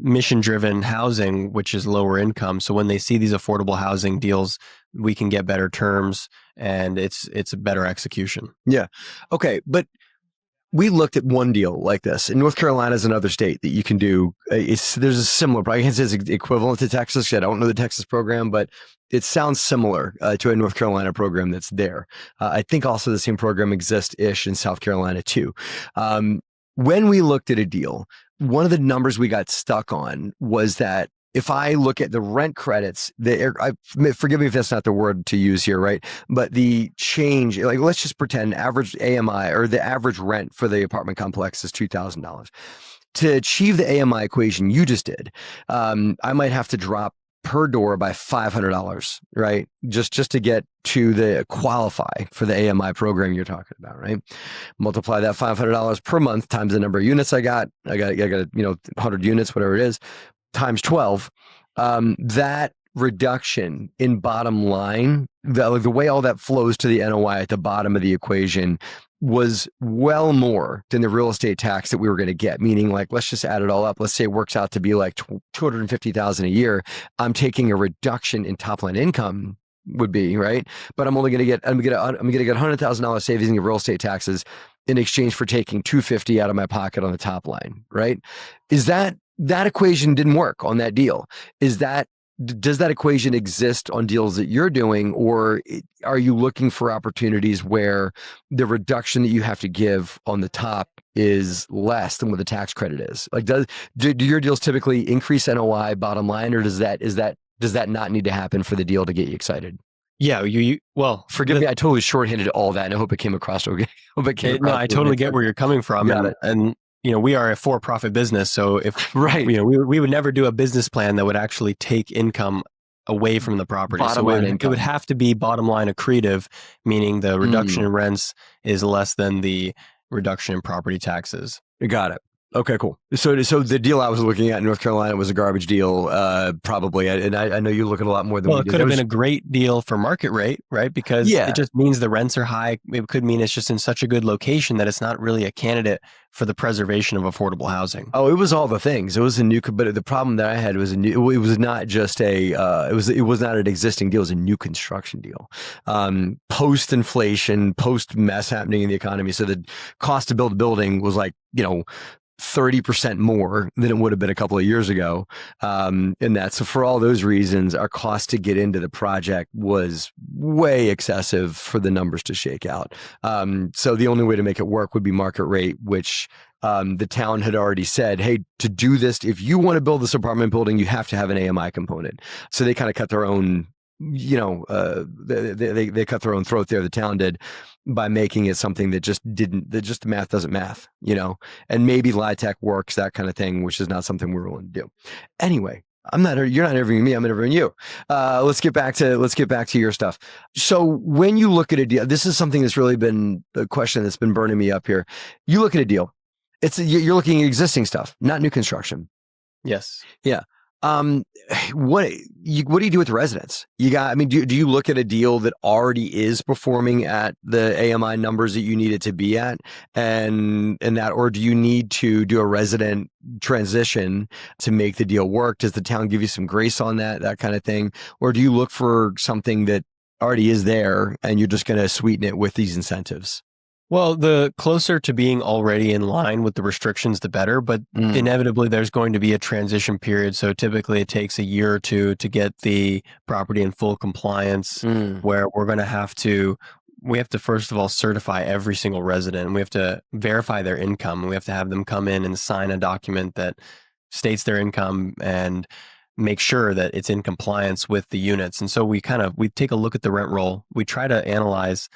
mission-driven housing, which is lower income. So when they see these affordable housing deals, we can get better terms and it's a better execution. Yeah. Okay. But we looked at one deal like this. In North Carolina is another state that you can do. There's a similar, probably can't say it's equivalent to Texas. I don't know the Texas program, but it sounds similar to a North Carolina program that's there. I think also the same program exists-ish in South Carolina too. When we looked at a deal, one of the numbers we got stuck on was that if I look at the rent credits, forgive me if that's not the word to use here, right? But the change, like let's just pretend average AMI or the average rent for the apartment complex is $2,000. To achieve the AMI equation you just did, I might have to drop per door by $500, right? Just to get to the qualify for the AMI program you're talking about, right? Multiply that $500 per month times the number of units I got 100 units, whatever it is, times 12. That reduction in bottom line, the way all that flows to the NOI at the bottom of the equation was well more than the real estate tax that we were going to get. Meaning, like, let's just add it all up. Let's say it works out to be like $250,000 a year. I'm taking a reduction in top line income would be right, but I'm going to get $100,000 savings in real estate taxes in exchange for taking $250 out of my pocket on the top line. Right? Is that equation didn't work on that deal? Does that equation exist on deals that you're doing, or are you looking for opportunities where the reduction that you have to give on the top is less than what the tax credit is? Like, do your deals typically increase NOI bottom line, or does that not need to happen for the deal to get you excited? Yeah, well, forgive me, I totally shorthanded all that, and I hope it came across okay. No, I totally get where you're coming from. Got it. And we are a for-profit business, so if right, we would never do a business plan that would actually take income away from the property. Bottom line income. It would have to be bottom line accretive, meaning the reduction in rents is less than the reduction in property taxes. Got it. Okay, cool. So the deal I was looking at in North Carolina was a garbage deal, probably. And I know you look at a lot more than Well, we it do. could There have been was, a great deal for market rate, right? Because it yeah. just means the rents are high. It could mean it's just in such a good location that it's not really a candidate for the preservation of affordable housing. Oh, it was all the things. It was a new, but the problem that I had was it was not just it was not an existing deal. It was a new construction deal. Post inflation, post mess happening in the economy. So the cost to build a building was like, 30% more than it would have been a couple of years ago. So for all those reasons, our cost to get into the project was way excessive for the numbers to shake out. So the only way to make it work would be market rate, which the town had already said, hey, to do this, if you want to build this apartment building, you have to have an AMI component. So they kind of cut their own, they cut their own throat there, the town did, by making it something that just the math doesn't math, and maybe LIHTC works, that kind of thing, which is not something we're willing to do. Anyway, you're not interviewing me, I'm interviewing you. Let's get back to your stuff. So when you look at a deal, this is something that's really been a question that's been burning me up here. You look at a deal, you're looking at existing stuff, not new construction. Yes. Yeah. What do you do with the residents? Do you look at a deal that already is performing at the AMI numbers that you need it to be at, or do you need to do a resident transition to make the deal work? Does the town give you some grace on that kind of thing? Or do you look for something that already is there and you're just going to sweeten it with these incentives? Well, the closer to being already in line with the restrictions, the better. But inevitably, there's going to be a transition period. So typically, it takes a year or two to get the property in full compliance, where we have to first of all certify every single resident. We have to verify their income. We have to have them come in and sign a document that states their income and make sure that it's in compliance with the units. And so we take a look at the rent roll. We try to analyze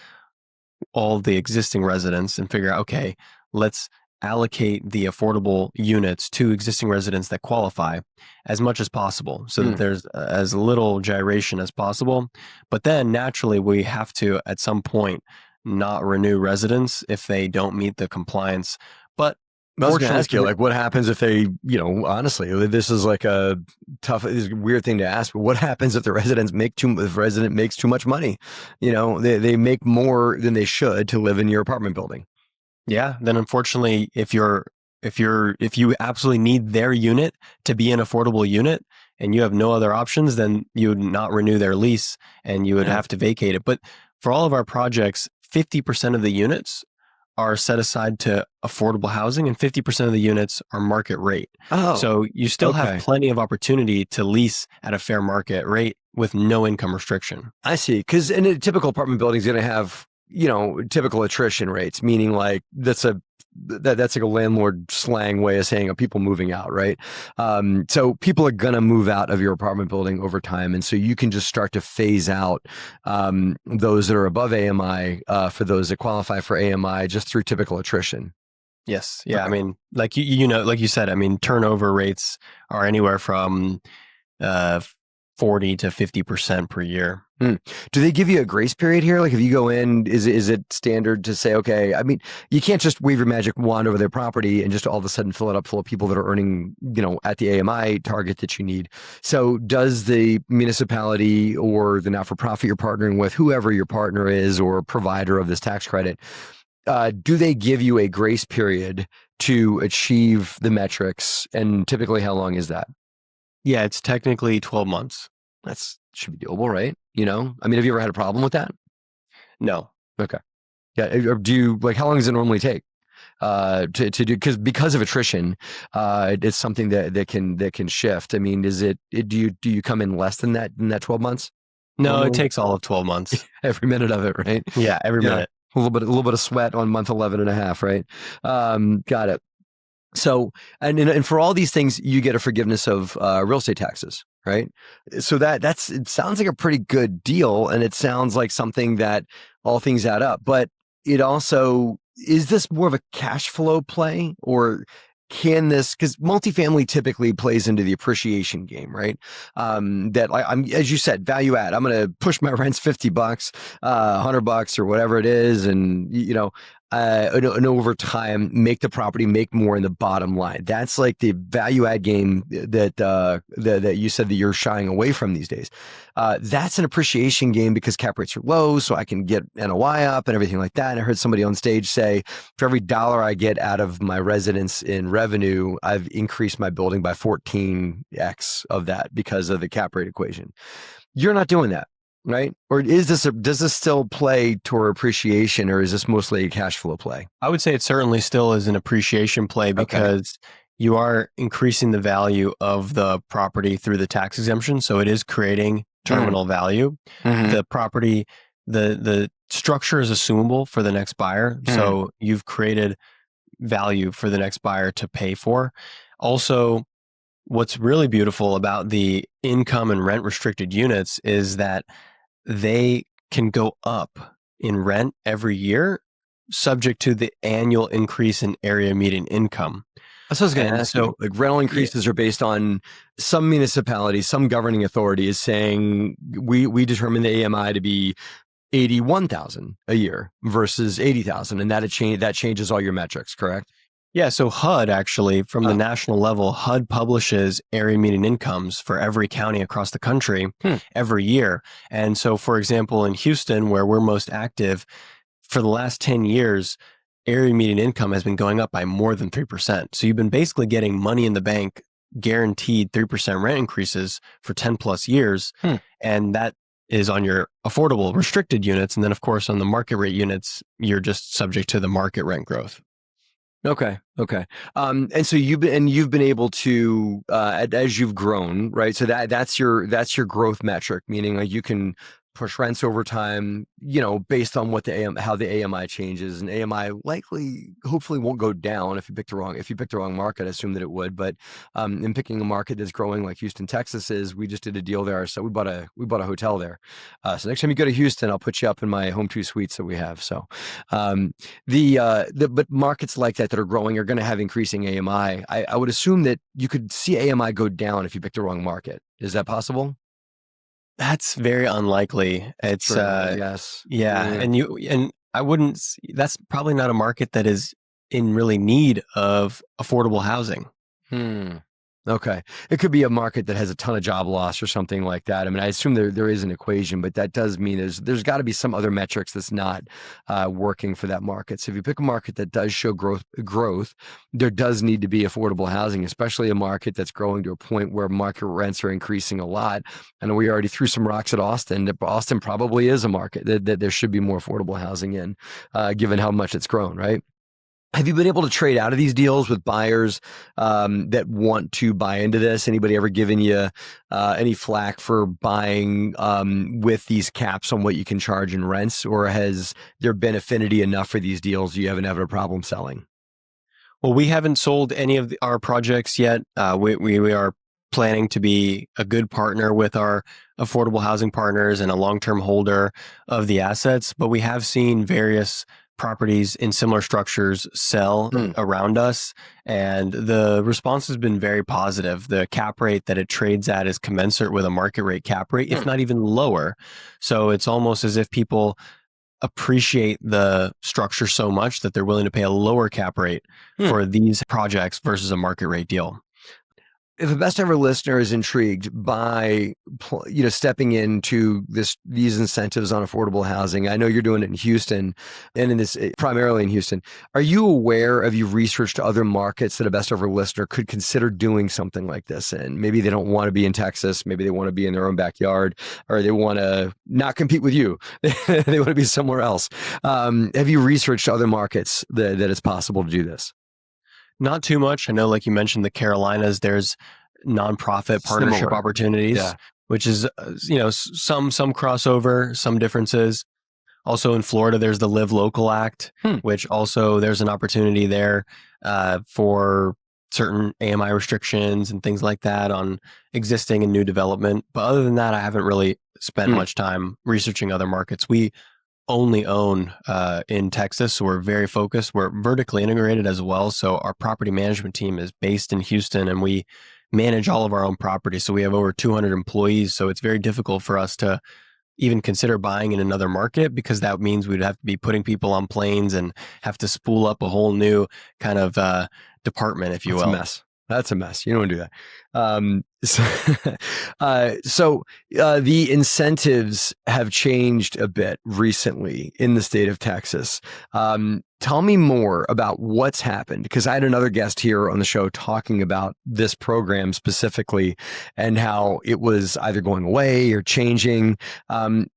all the existing residents and figure out, okay, let's allocate the affordable units to existing residents that qualify as much as possible so that there's as little gyration as possible. But then naturally, we have to, at some point, not renew residents if they don't meet the compliance. But I was going to ask you, like, what happens if they, honestly, this is like this is a weird thing to ask, but what happens if the resident makes too much money? They make more than they should to live in your apartment building. Yeah. Then unfortunately, if you absolutely need their unit to be an affordable unit and you have no other options, then you would not renew their lease and you would have to vacate it. But for all of our projects, 50% of the units are set aside to affordable housing and 50% of the units are market rate. Oh, so you still have plenty of opportunity to lease at a fair market rate with no income restriction. I see. Because in a typical apartment building is going to have, typical attrition rates, meaning like that's like a landlord slang way of saying people moving out, right? So people are going to move out of your apartment building over time. And so you can just start to phase out those that are above AMI for those that qualify for AMI just through typical attrition. Yes. Yeah. Okay. I mean, like like you said, turnover rates are anywhere from 40 to 50% per year. Do they give you a grace period here? Like if you go in, is it standard to say, okay, you can't just wave your magic wand over their property and just all of a sudden fill it up full of people that are earning, at the AMI target that you need. So does the municipality or the not-for-profit you're partnering with, whoever your partner is or provider of this tax credit, do they give you a grace period to achieve the metrics? And typically how long is that? Yeah, it's technically 12 months. That's should be doable, right? Have you ever had a problem with that? No. Okay. Yeah. Or do you how long does it normally take to do? Because of attrition, it's something that can shift. Do you come in less than that 12 months? No, it takes all of 12 months. Every minute of it, right? Yeah, every minute. A little bit of sweat on month 11 and a half, right? Got it. So, and for all these things, you get a forgiveness of real estate taxes, right? So it sounds like a pretty good deal, and it sounds like something that all things add up. But it also, is this more of a cash flow play, or can this, because multifamily typically plays into the appreciation game, right? I'm, as you said, value add. I'm going to push my rents $50, $100 or whatever it is, and and over time make the property make more in the bottom line. That's like the value add game that you said that you're shying away from these days. That's an appreciation game because cap rates are low, so I can get NOI up and everything like that. And I heard somebody on stage say, for every dollar I get out of my residence in revenue, I've increased my building by 14x of that because of the cap rate equation. You're not doing that, right? Or does this still play toward appreciation, or is this mostly a cash flow play? I would say it certainly still is an appreciation play because you are increasing the value of the property through the tax exemption. So it is creating terminal value. The property, the structure is assumable for the next buyer. So you've created value for the next buyer to pay for. Also, what's really beautiful about the income and rent restricted units is that they can go up in rent every year, subject to the annual increase in area median income. That's what I was going to ask you. Like rental increases are based on some municipality, some governing authority is saying we determine the AMI to be 81,000 a year versus 80,000, and that changes all your metrics, correct? Yeah, so HUD actually, from the national level, HUD publishes area median incomes for every county across the country every year. And so, for example, in Houston, where we're most active, for the last 10 years, area median income has been going up by more than 3%. So you've been basically getting money in the bank, guaranteed 3% rent increases for 10 plus years. And that is on your affordable restricted units. And then, of course, on the market rate units, you're just subject to the market rent growth. Okay. And so you've been able to, as you've grown, right? So that's your growth metric, meaning like you can push rents over time, based on what how the AMI changes, and AMI hopefully won't go down if you pick the wrong market. I assume that it would, but in picking a market that's growing like Houston, Texas is, we just did a deal there, so we bought a hotel there. So next time you go to Houston, I'll put you up in my home 2 suites that we have. So but markets like that are growing are going to have increasing AMI. I would assume that you could see AMI go down if you pick the wrong market. Is that possible? That's very unlikely. It's yes. Yeah. And I wouldn't, that's probably not a market that is in really need of affordable housing. Okay. It could be a market that has a ton of job loss or something like that. I mean, I assume there is an equation, but that does mean there's got to be some other metrics that's not working for that market. So if you pick a market that does show growth, there does need to be affordable housing, especially a market that's growing to a point where market rents are increasing a lot. I know we already threw some rocks at Austin. Austin probably is a market that there should be more affordable housing in, given how much it's grown, right? Have you been able to trade out of these deals with buyers that want to buy into this? Anybody ever given you any flack for buying with these caps on what you can charge in rents? Or has there been affinity enough for these deals you haven't had a problem selling? Well, we haven't sold any of our projects yet. We are planning to be a good partner with our affordable housing partners and a long-term holder of the assets, but we have seen various properties in similar structures sell around us, and the response has been very positive. The cap rate that it trades at is commensurate with a market rate cap rate, if not even lower. So it's almost as if people appreciate the structure so much that they're willing to pay a lower cap rate for these projects versus a market rate deal. If a best ever listener is intrigued by, stepping into these incentives on affordable housing, I know you're doing it in Houston and primarily in Houston. Are you aware, have you researched other markets that a best ever listener could consider doing something like this? And maybe they don't want to be in Texas. Maybe they want to be in their own backyard, or they want to not compete with you. They want to be somewhere else. Have you researched other markets that it's possible to do this? Not too much. I know, like you mentioned, the Carolinas, there's nonprofit partnership opportunities, which is, some crossover, some differences. Also in Florida, there's the Live Local Act, which also there's an opportunity there for certain AMI restrictions and things like that on existing and new development. But other than that, I haven't really spent much time researching other markets. We only own in Texas, so we're very focused. We're vertically integrated as well, so our property management team is based in Houston, and we manage all of our own property. So we have over 200 employees, so it's very difficult for us to even consider buying in another market, because that means we'd have to be putting people on planes and have to spool up a whole new kind of department, if you That's a will. mess. That's a mess. You don't want to do that. The incentives have changed a bit recently in the state of Texas. Tell me more about what's happened, because I had another guest here on the show talking about this program specifically and how it was either going away or changing.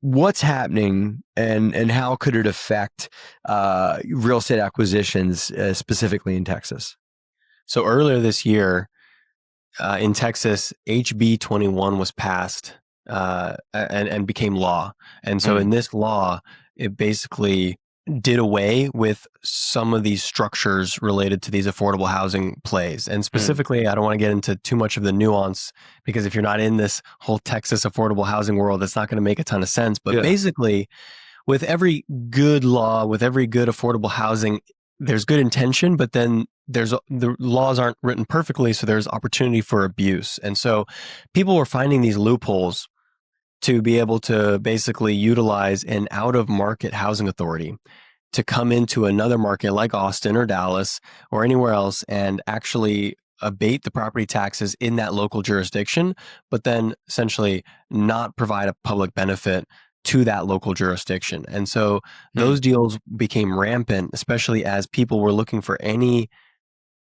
What's happening, and how could it affect real estate acquisitions specifically in Texas? So earlier this year in Texas, HB 21 was passed and became law. And so in this law, it basically did away with some of these structures related to these affordable housing plays. And specifically, I don't want to get into too much of the nuance, because if you're not in this whole Texas affordable housing world, it's not going to make a ton of sense. But basically, with every good law, with every good affordable housing, there's good intention, but then the laws aren't written perfectly, so there's opportunity for abuse. And so people were finding these loopholes to be able to basically utilize an out-of-market housing authority to come into another market like Austin or Dallas or anywhere else and actually abate the property taxes in that local jurisdiction, but then essentially not provide a public benefit to that local jurisdiction. And so those deals became rampant, especially as people were looking for any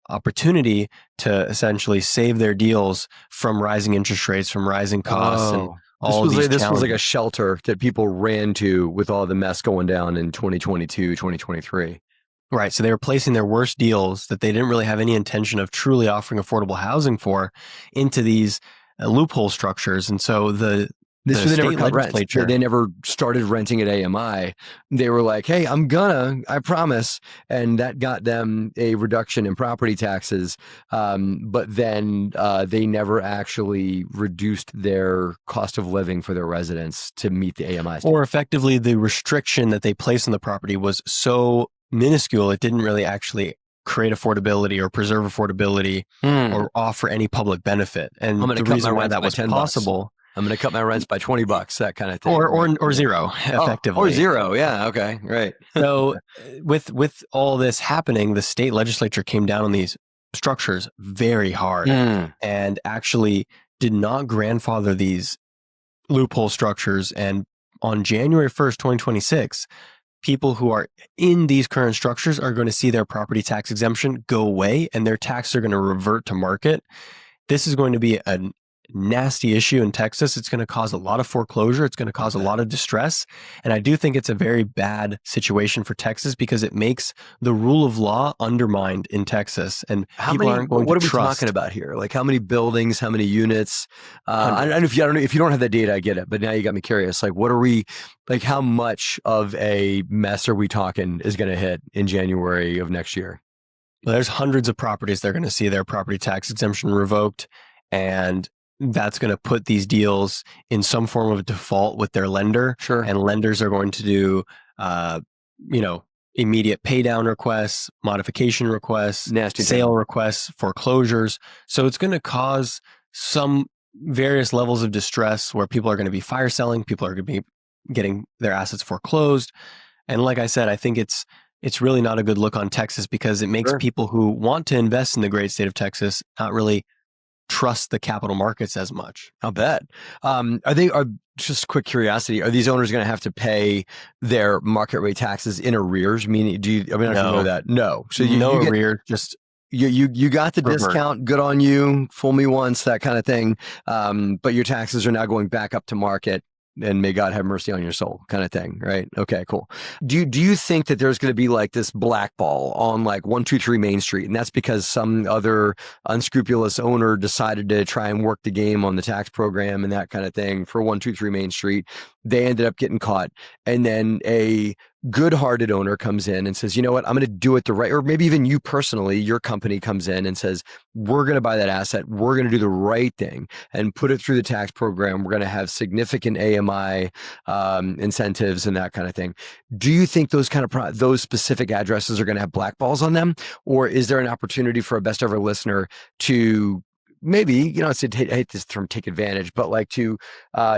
opportunity to essentially save their deals from rising interest rates, from rising costs, and all these this was like challenges. a shelter that people ran to with all the mess going down in 2022, 2023. Right. So they were placing their worst deals that they didn't really have any intention of truly offering affordable housing for into these loophole structures. And so the They never state cut rent. legislature, They never started renting at AMI. They were like, hey, I promise. And that got them a reduction in property taxes. But then they never actually reduced their cost of living for their residents to meet the AMI standard. or effectively the restriction that they placed on the property was so minuscule, it didn't really actually create affordability or preserve affordability or offer any public benefit. And the reason why that was possible, I'm going to cut my rents by $20, that kind of thing. Or zero, effectively. Or zero. Yeah. Okay. Right. So with all this happening, the state legislature came down on these structures very hard and actually did not grandfather these loophole structures. And on January 1st, 2026, people who are in these current structures are going to see their property tax exemption go away and their taxes are going to revert to market. This is going to be a nasty issue in Texas. It's going to cause a lot of foreclosure. It's going to cause a lot of distress. And I do think it's a very bad situation for Texas because it makes the rule of law undermined in Texas. And people aren't going to trust. What are we talking about here? Like how many buildings, how many units? I don't know if you don't have that data, I get it. But now you got me curious. Like how much of a mess are we talking is going to hit in January of next year? Well, there's hundreds of properties that are going to see their property tax exemption revoked. And that's going to put these deals in some form of default with their lender. Sure. And lenders are going to do, immediate pay down requests, modification requests, sale requests, foreclosures. So it's going to cause some various levels of distress where people are going to be fire selling, people are going to be getting their assets foreclosed. And like I said, I think it's really not a good look on Texas because it makes people who want to invest in the great state of Texas not really trust the capital markets as much. I'll bet. Just quick curiosity, are these owners going to have to pay their market rate taxes in arrears? Meaning, I don't know that. No. So arrear, just you got the discount, good on you, fool me once, that kind of thing. But your taxes are now going back up to market. And may God have mercy on your soul kind of thing, right? Okay, cool. Do you think that there's going to be like this blackball on like 123 Main Street, and that's because some other unscrupulous owner decided to try and work the game on the tax program and that kind of thing for 123 Main Street? They ended up getting caught, and then a good-hearted owner comes in and says, you know what, I'm going to do it the right, or maybe even you personally, your company comes in and says, we're going to buy that asset, we're going to do the right thing and put it through the tax program. We're going to have significant AMI incentives and that kind of thing. Do you think those those specific addresses are going to have blackballs on them, or is there an opportunity for a best ever listener to maybe, I hate this term, take advantage, but like to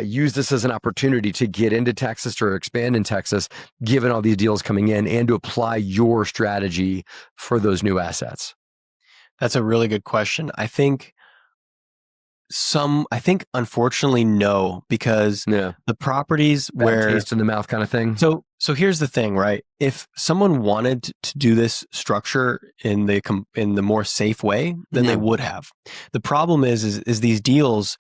use this as an opportunity to get into Texas or expand in Texas, given all these deals coming in, and to apply your strategy for those new assets? That's a really good question. I think unfortunately no, because Yeah. the properties Bad where taste in the mouth kind of thing. so here's the thing, right? If someone wanted to do this structure in the more safe way, then they would have. The problem is these deals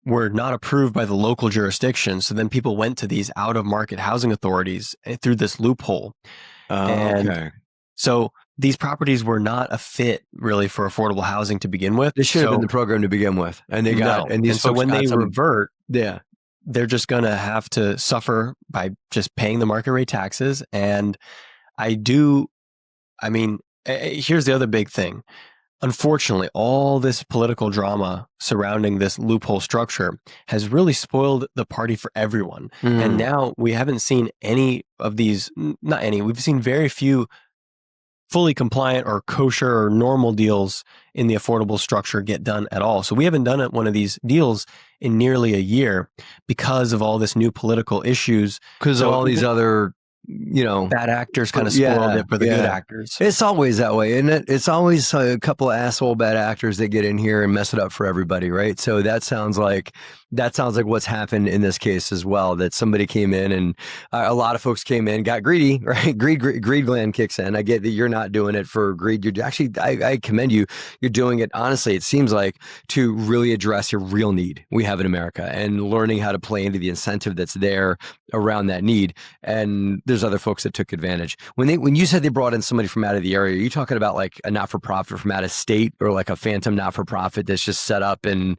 were not approved by the local jurisdiction. So then people went to these out of market housing authorities through this loophole. And Okay. so these properties were not a fit really for affordable housing to begin with. This should have been the program to begin with. And they got, and these and so folks when got they some, revert, yeah. they're just going to have to suffer by just paying the market rate taxes. And here's the other big thing. Unfortunately, all this political drama surrounding this loophole structure has really spoiled the party for everyone. And now we haven't seen any of these, not any, we've seen very few fully compliant or kosher or normal deals in the affordable structure get done at all. So we haven't done one of these deals in nearly a year because of all this new political issues. Because of all these other, bad actors kind of spoiled it for the good actors. It's always that way, isn't it? It's always a couple of asshole bad actors that get in here and mess it up for everybody, right? So that sounds like what's happened in this case as well, that somebody came in and a lot of folks came in, got greedy, right? Greed gland kicks in. I get that you're not doing it for greed. You're actually, I commend you. You're doing it, honestly, it seems like, to really address your real need we have in America and learning how to play into the incentive that's there around that need. And there's other folks that took advantage. When you said they brought in somebody from out of the area, are you talking about like a not-for-profit from out of state, or like a phantom not-for-profit that's just set up and